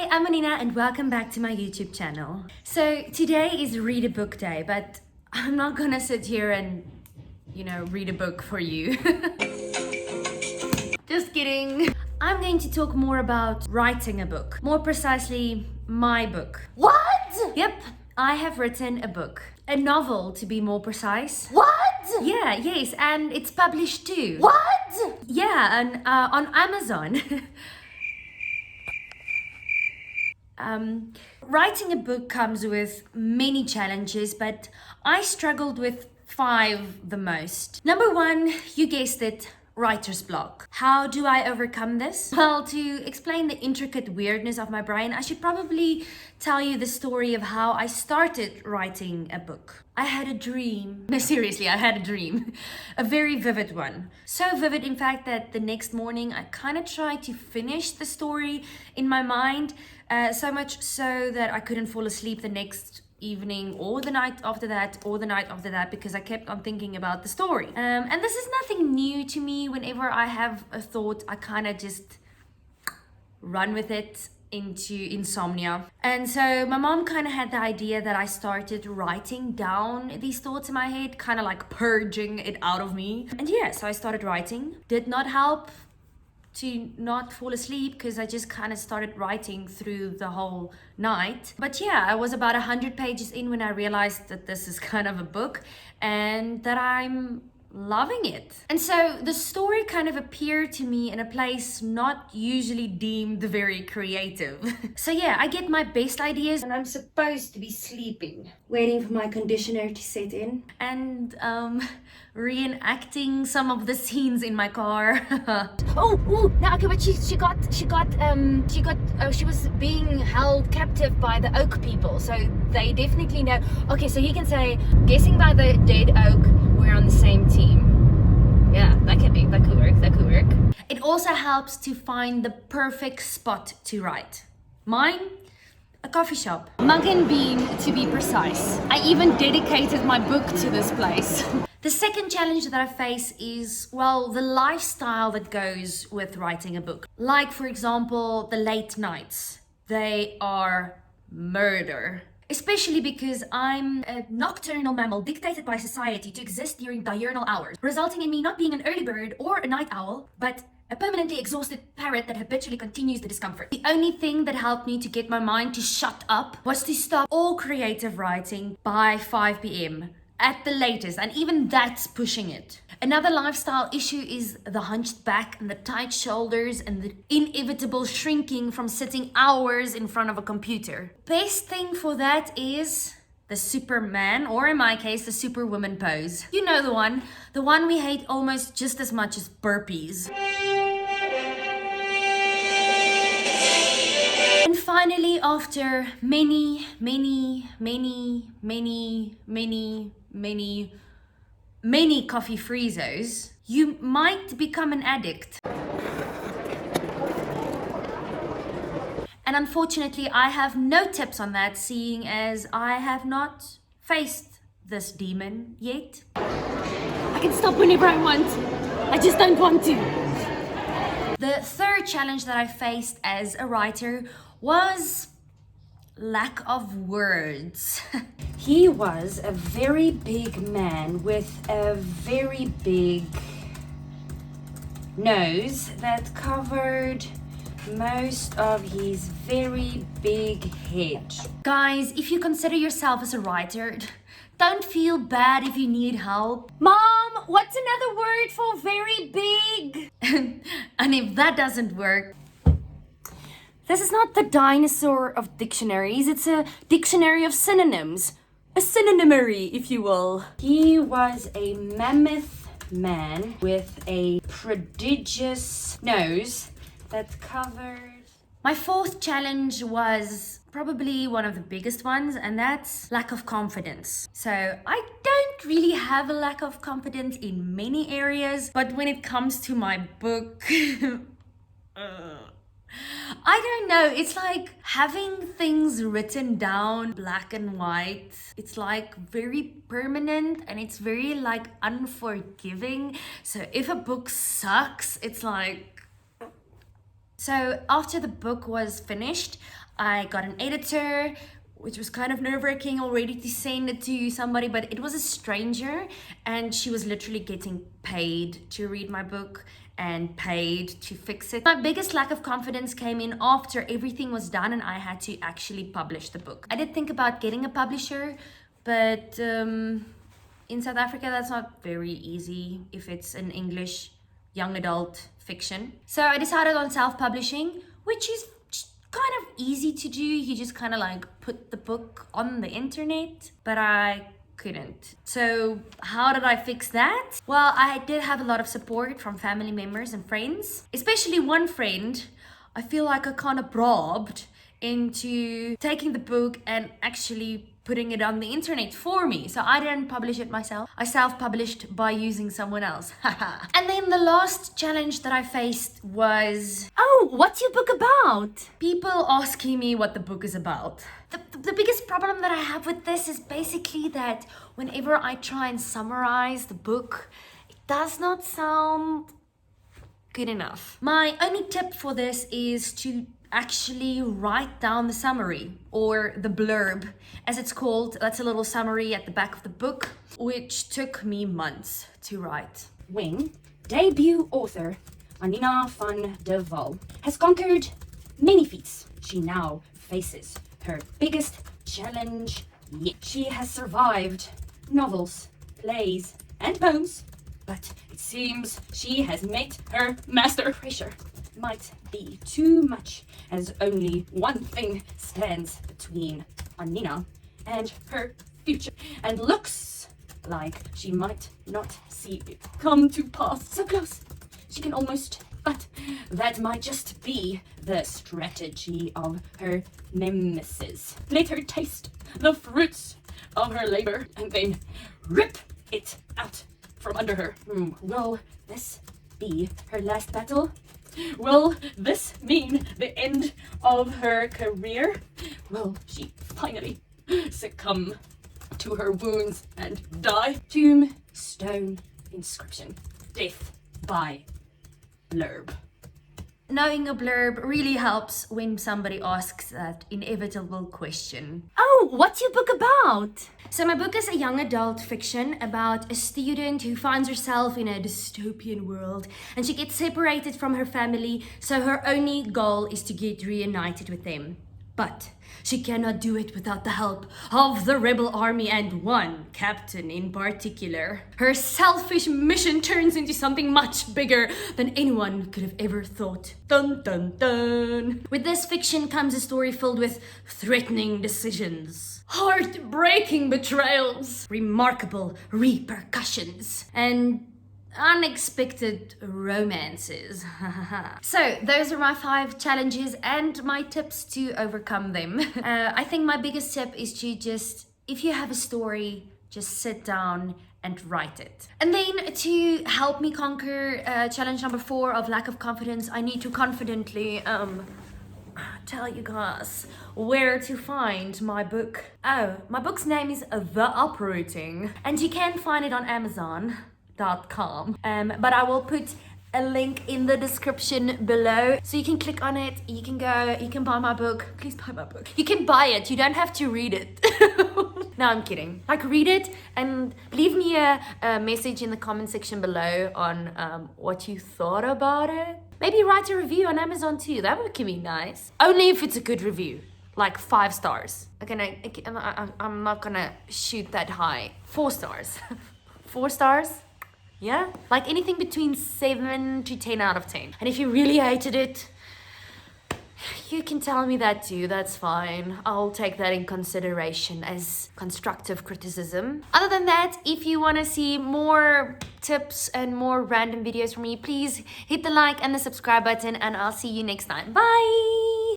Hey, I'm Anina and welcome back to my YouTube channel. So today is read a book day, but I'm not gonna sit here and, read a book for you. Just kidding. I'm going to talk more about writing a book. More precisely, my book. What? Yep, I have written a book. A novel, to be more precise. What? Yes, and it's published too. What? Yeah, and on Amazon. Writing a book comes with many challenges, but I struggled with 5 the most. Number 1, you guessed it, writer's block. How do I overcome this? Well, to explain the intricate weirdness of my brain, I should probably tell you the story of how I started writing a book. I had a dream. No, seriously, I had a dream. A very vivid one. So vivid, in fact, that the next morning I kind of tried to finish the story in my mind, so much so that I couldn't fall asleep the next evening or the night after that because I kept on thinking about the story. And this is nothing new to me. Whenever I have a thought, I kind of just run with it into insomnia. And so my mom kind of had the idea that I started writing down these thoughts in my head, kind of like purging it out of me. And yeah, so I started writing. Did not help to not fall asleep because I just kind of started writing through the whole night. But yeah, I was about 100 pages in when I realized that this is kind of a book and that I'm loving it. And so the story kind of appeared to me in a place not usually deemed very creative. So yeah, I get my best ideas and I'm supposed to be sleeping, waiting for my conditioner to set in and reenacting some of the scenes in my car. No, okay, but she was being held captive by the oak people, so they definitely know. Okay, so he can say, guessing by the dead oak, we're on the same team. Yeah, that could work. It also helps to find the perfect spot to write. Mine? A coffee shop. Mug and Bean, to be precise. I even dedicated my book to this place. The second challenge that I face is, well, the lifestyle that goes with writing a book. Like, for example, the late nights. They are murder. Especially because I'm a nocturnal mammal dictated by society to exist during diurnal hours, resulting in me not being an early bird or a night owl, but a permanently exhausted parrot that habitually continues the discomfort. The only thing that helped me to get my mind to shut up was to stop all creative writing by 5 p.m. at the latest, and even that's pushing it. Another lifestyle issue is the hunched back and the tight shoulders and the inevitable shrinking from sitting hours in front of a computer. Best thing for that is the Superman, or in my case, the Superwoman pose. You know the one we hate almost just as much as burpees. And finally, after many coffee freezos, you might become an addict. And unfortunately, I have no tips on that, seeing as I have not faced this demon yet. I can stop whenever I want. I just don't want to. The third challenge that I faced as a writer was lack of words. He was a very big man with a very big nose that covered most of his very big head. Guys, if you consider yourself as a writer, don't feel bad if you need help. Mom, what's another word for very big? And if that doesn't work, this is not the dinosaur of dictionaries, it's a dictionary of synonyms. A synonymary, if you will. He was a mammoth man with a prodigious nose that covered... My fourth challenge was probably one of the biggest ones, and that's lack of confidence. So I don't really have a lack of confidence in many areas, but when it comes to my book... I don't know, it's like having things written down black and white. It's like very permanent and it's very like unforgiving. So if a book sucks, it's like So after the book was finished, I got an editor, which was kind of nerve-wracking already to send it to somebody, but it was a stranger and she was literally getting paid to read my book and paid to fix it. My biggest lack of confidence came in after everything was done and I had to actually publish the book. I did think about getting a publisher, but in South Africa that's not very easy if it's an English young adult fiction. So I decided on self-publishing, which is kind of easy to do. You just kind of like put the book on the internet, but I couldn't. So how did I fix that? Well, I did have a lot of support from family members and friends, especially one friend. I feel like I kind of robbed into taking the book and actually putting it on the internet for me. So I didn't publish it myself. I self-published by using someone else. And then the last challenge that I faced was, Oh, what's your book about? people asking me what the book is about. The biggest problem that I have with this is basically that whenever I try and summarize the book, it does not sound good enough. My only tip for this is to actually write down the summary, or the blurb as it's called. That's a little summary at the back of the book, which took me months to write. When debut author Anina van der Wal has conquered many feats, she now faces her biggest challenge yet. She has survived novels, plays, and poems, but it seems she has met her master. Pressure might be too much, as only one thing stands between Anina and her future, and looks like she might not see it come to pass. So close, she can almost, but that might just be the strategy of her nemesis. Let her taste the fruits of her labor and then rip it out from under her. Will this be her last battle? Will this mean the end of her career? Will she finally succumb to her wounds and die? Tombstone inscription. Death by blurb. Knowing a blurb really helps when somebody asks that inevitable question. Oh, what's your book about? So my book is a young adult fiction about a student who finds herself in a dystopian world and she gets separated from her family, so her only goal is to get reunited with them. But she cannot do it without the help of the rebel army and one captain in particular. Her selfish mission turns into something much bigger than anyone could have ever thought. Dun dun dun! With this fiction comes a story filled with threatening decisions, heartbreaking betrayals, remarkable repercussions, and unexpected romances. So those are my 5 challenges and my tips to overcome them. I think my biggest tip is to just, if you have a story, just sit down and write it. And then to help me conquer challenge number 4 of lack of confidence, I need to confidently tell you guys where to find my book. Oh, my book's name is The Uprooting, and you can find it on Amazon.com. But I will put a link in the description below, so you can click on it, you can go, you can buy my book. Please buy my book. You can buy it, you don't have to read it. No, I'm kidding. Like, read it and leave me a message in the comment section below on what you thought about it. Maybe write a review on Amazon too, that would be nice. Only if it's a good review, like 5 stars. Okay, I'm not gonna shoot that high. 4 stars. 4 stars? Yeah, like anything between 7 to 10 out of 10. And if you really hated it, you can tell me that too, that's fine. I'll take that in consideration as constructive criticism. Other than that, if you want to see more tips and more random videos from me, please hit the like and the subscribe button, and I'll see you next time. Bye!